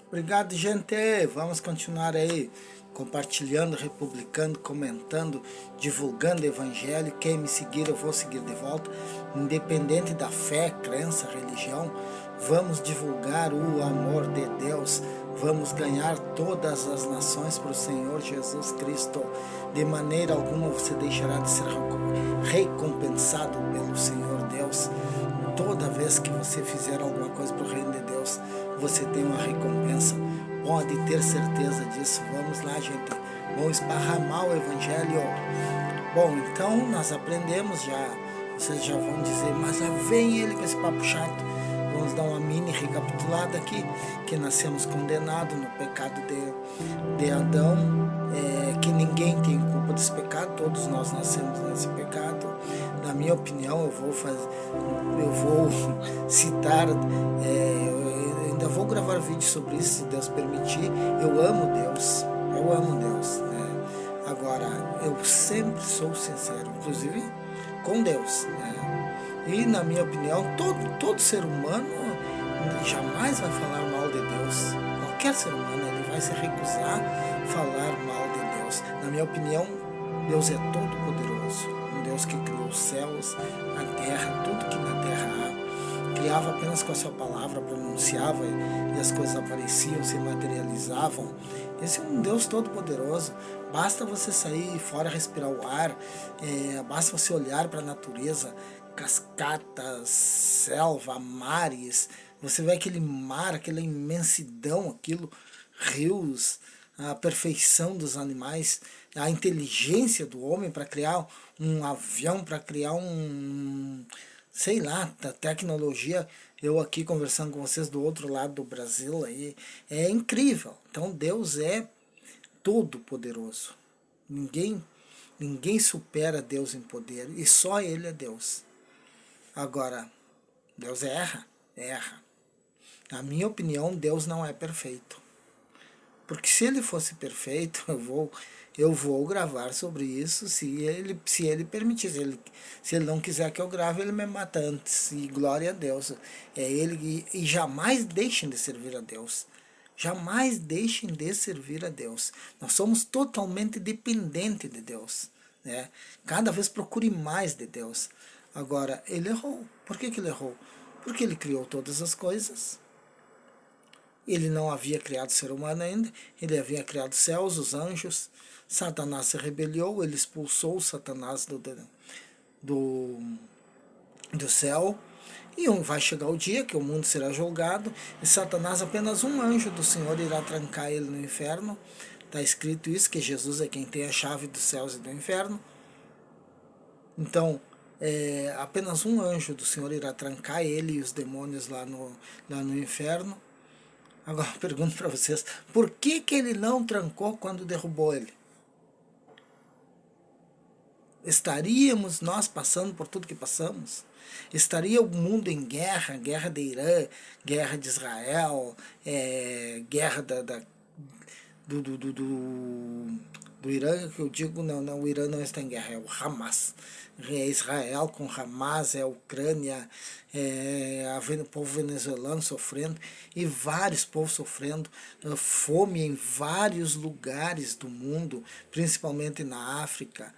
Obrigado, gente. Vamos continuar aí compartilhando, republicando, comentando, divulgando o evangelho. Quem me seguir, eu vou seguir de volta. Independente da fé, crença, religião, vamos divulgar o amor de Deus. Vamos ganhar todas as nações para o Senhor Jesus Cristo. De maneira alguma você deixará de ser recompensado pelo Senhor Deus. Toda vez que você fizer alguma coisa para o reino de Deus, você tem uma recompensa. Pode ter certeza disso. Vamos lá, gente. Vamos esparramar o evangelho. Bom, então nós aprendemos já. Vocês já vão dizer, mas já vem ele com esse papo chato. Vamos dar uma mini recapitulada aqui. Que nascemos condenados no pecado de Adão. Que ninguém tem culpa desse pecado. Todos nós nascemos nesse pecado. Na minha opinião, eu vou citar, eu ainda vou gravar vídeo sobre isso, se Deus permitir. Eu amo Deus, né? Agora, eu sempre sou sincero, inclusive com Deus, né? E na minha opinião, todo ser humano jamais vai falar mal de Deus. Qualquer ser humano, ele vai se recusar a falar mal de Deus. Na minha opinião, Deus é todo poderoso. Deus que criou os céus, a terra, tudo que na terra há, criava apenas com a sua palavra, pronunciava e as coisas apareciam, se materializavam. Esse é um Deus todo poderoso. Basta você sair fora, respirar o ar, basta você olhar para a natureza, cascatas, selva, mares, você vê aquele mar, aquela imensidão, aquilo, rios, a perfeição dos animais, a inteligência do homem para criar um avião, para criar sei lá, da tecnologia. Eu aqui conversando com vocês do outro lado do Brasil, aí é incrível. Então Deus é todo poderoso. Ninguém supera Deus em poder, e só Ele é Deus. Agora, Deus erra. Na minha opinião, Deus não é perfeito. Porque se ele fosse perfeito, eu vou gravar sobre isso se ele permitir. Se ele não quiser que eu grave, ele me mata antes. E glória a Deus. E jamais deixem de servir a Deus. Jamais deixem de servir a Deus. Nós somos totalmente dependentes de Deus, né? Cada vez procure mais de Deus. Agora, ele errou. Por que ele errou? Porque ele criou todas as coisas. Ele não havia criado o ser humano ainda, ele havia criado os céus, os anjos. Satanás se rebeliou, ele expulsou Satanás do céu. E vai chegar o dia que o mundo será julgado, e Satanás, apenas um anjo do Senhor, irá trancar ele no inferno. Está escrito isso, que Jesus é quem tem a chave dos céus e do inferno. Então, apenas um anjo do Senhor irá trancar ele e os demônios lá no inferno. Agora eu pergunto para vocês, por que ele não trancou quando derrubou ele? Estaríamos nós passando por tudo que passamos? Estaria o mundo em guerra, guerra de Irã, guerra de Israel, guerra do Irã, que eu digo, não, o Irã não está em guerra, é o Hamas. É Israel com Hamas, é a Ucrânia, o povo venezuelano sofrendo, e vários povos sofrendo, fome em vários lugares do mundo, principalmente na África,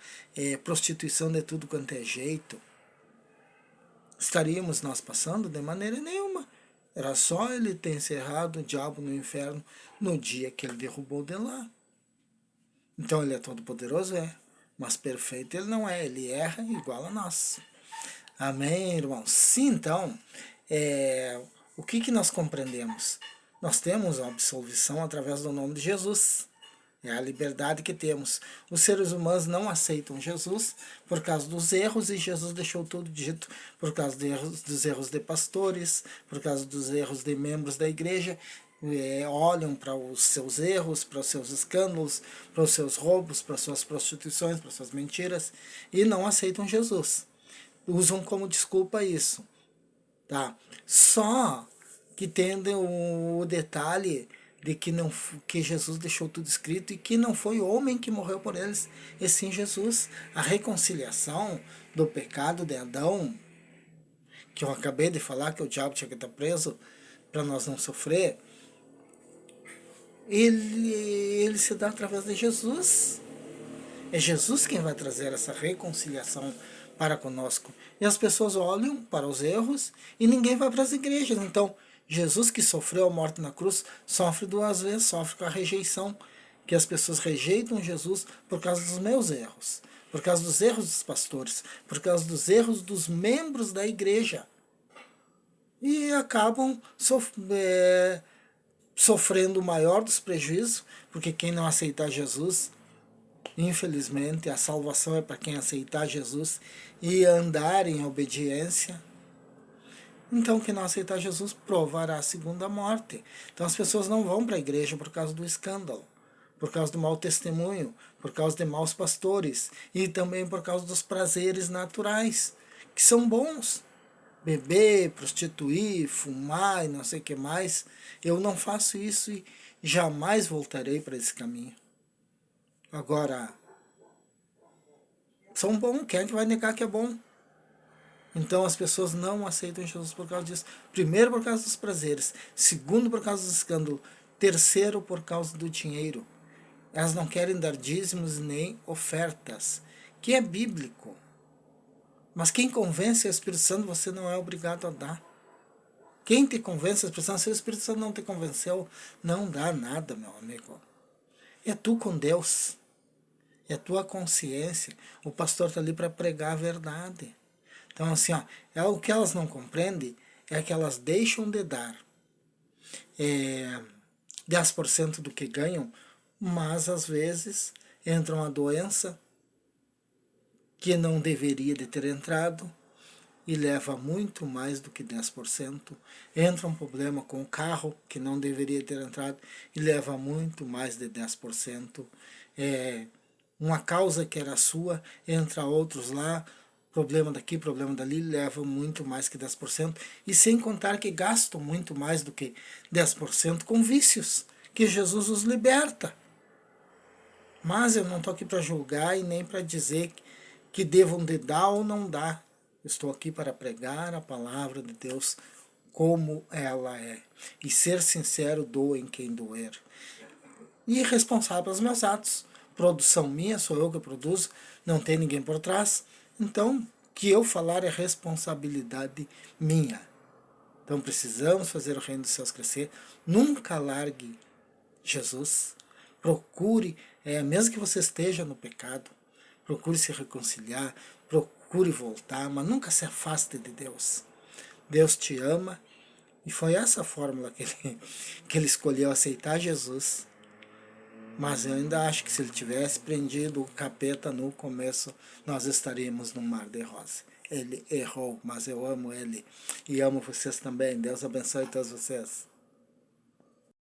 prostituição de tudo quanto é jeito. Estaríamos nós passando? De maneira nenhuma. Era só ele ter encerrado o diabo no inferno no dia que ele derrubou de lá. Então ele é todo poderoso? Mas perfeito ele não é, ele erra igual a nós. Amém, irmãos? Sim, então, o que nós compreendemos? Nós temos a absolvição através do nome de Jesus. É a liberdade que temos. Os seres humanos não aceitam Jesus por causa dos erros, e Jesus deixou tudo dito por causa dos erros de pastores, por causa dos erros de membros da igreja. Olham para os seus erros, para os seus escândalos, para os seus roubos, para as suas prostituições, para as suas mentiras, e não aceitam Jesus. Usam como desculpa isso. Tá? Só que tendo o detalhe de que Jesus deixou tudo escrito e que não foi o homem que morreu por eles, e sim Jesus. A reconciliação do pecado de Adão, que eu acabei de falar que o diabo tinha que estar preso para nós não sofrer, ele se dá através de Jesus. É Jesus quem vai trazer essa reconciliação para conosco. E as pessoas olham para os erros e ninguém vai para as igrejas. Então, Jesus que sofreu a morte na cruz, sofre duas vezes, sofre com a rejeição, que as pessoas rejeitam Jesus por causa dos meus erros, por causa dos erros dos pastores, por causa dos erros dos membros da igreja. E acabam sofrendo o maior dos prejuízos, porque quem não aceitar Jesus, infelizmente, a salvação é para quem aceitar Jesus e andar em obediência. Então, quem não aceitar Jesus provará a segunda morte. Então, as pessoas não vão para a igreja por causa do escândalo, por causa do mau testemunho, por causa de maus pastores e também por causa dos prazeres naturais, que são bons. Beber, prostituir, fumar e não sei o que mais. Eu não faço isso e jamais voltarei para esse caminho. Agora, são bons, quem é que vai negar que é bom? Então as pessoas não aceitam Jesus por causa disso. Primeiro, por causa dos prazeres. Segundo, por causa do escândalo. Terceiro, por causa do dinheiro. Elas não querem dar dízimos nem ofertas, que é bíblico. Mas quem convence é o Espírito Santo, você não é obrigado a dar. Quem te convence é o Espírito Santo. Se o Espírito Santo não te convenceu, não dá nada, meu amigo. É tu com Deus. É a tua consciência. O pastor está ali para pregar a verdade. Então, assim, ó, o que elas não compreendem é que elas deixam de dar 10% do que ganham, mas às vezes entra uma doença que não deveria de ter entrado e leva muito mais do que 10%. Entra um problema com o carro que não deveria ter entrado e leva muito mais de 10%. Uma causa que era sua, entra outros lá, problema daqui, problema dali, leva muito mais que 10%, e sem contar que gastam muito mais do que 10% com vícios, que Jesus os liberta. Mas eu não estou aqui para julgar e nem para dizer que devam de dar ou não dar. Estou aqui para pregar a palavra de Deus como ela é. E ser sincero, doem quem doer. E responsável pelos meus atos. Produção minha, sou eu que produzo, não tem ninguém por trás. Então, que eu falar é responsabilidade minha. Então, precisamos fazer o reino dos céus crescer. Nunca largue Jesus. Procure, mesmo que você esteja no pecado, procure se reconciliar, procure voltar, mas nunca se afaste de Deus. Deus te ama e foi essa fórmula que ele escolheu, aceitar Jesus. Mas eu ainda acho que se ele tivesse prendido o capeta no começo, nós estaríamos num mar de rosa. Ele errou, mas eu amo ele e amo vocês também. Deus abençoe todos vocês.